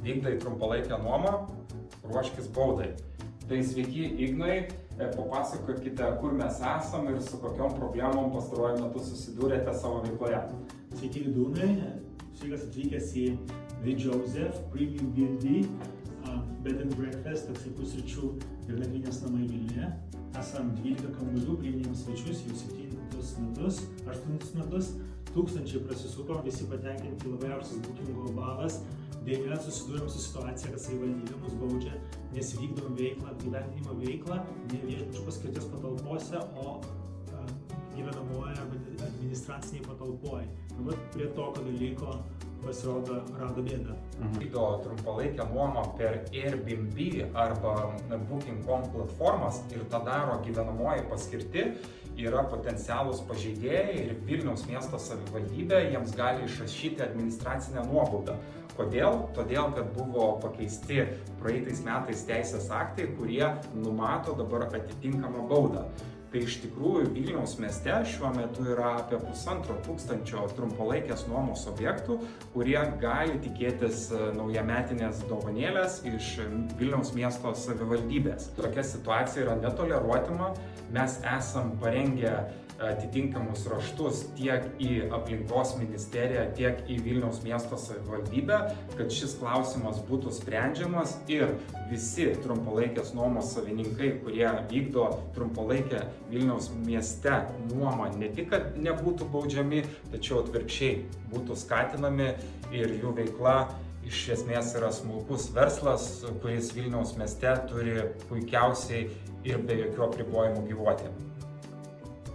vykdai trumpalaikę nuomą, ruoškis baudai. Tai sveiki Ignai, papasakokite, kur mes esam ir su kokiom problemom pastaruoju metu susidūrėte savo veikloje. Sveiki Vidūnai, sveikas atvykęs į The Joseph Premium B&B Bed and Breakfast, toksai pusryčių ir nakvynės namai Vilniuje. Esam 12 kambarių, priiminėjom svečius jau 8 metus. Tūkstančiai prasisuko, visi patenkinti, labai aukštas bookingo balas. Deja, susidūrėm su situacija, kad savivaldybė mus baudžia, nes vykdom veiklą, apgyvendinimo veiklą, ne viešbučių paskirties patalpose, o gyvenamoje administraciniai patalpoje. Vat prie tokio dalyko pasirodo rado bėdą. Vykdo trumpalaikę nuomą per Airbnb arba Booking.com platformas ir tą daro gyvenamoji paskirti, yra potencialūs pažeidėjai ir Vilniaus miesto savivaldybė jiems gali išrašyti administracinę nuobaudą. Kodėl? Todėl, kad buvo pakeisti praeitais metais teisės aktai, kurie numato dabar atitinkamą baudą. Tai iš tikrųjų Vilniaus mieste šiuo metu yra apie 1500 trumpalaikės nuomos objektų, kurie gali tikėtis naujametinės dovanėlės iš Vilniaus miesto savivaldybės. Tokia situacija yra netoleruotina. Mes esam parengę atitinkamus raštus tiek į aplinkos ministeriją, tiek į Vilniaus miesto savivaldybę, kad šis klausimas būtų sprendžiamas ir visi trumpalaikės nuomos savininkai, kurie vykdo trumpalaikę Vilniaus mieste nuomą, ne tik kad nebūtų baudžiami, tačiau atvirkščiai būtų skatinami ir jų veikla iš esmės yra smulkus verslas, kuris Vilniaus mieste turi puikiausiai ir be jokių apribojimų gyvuoti.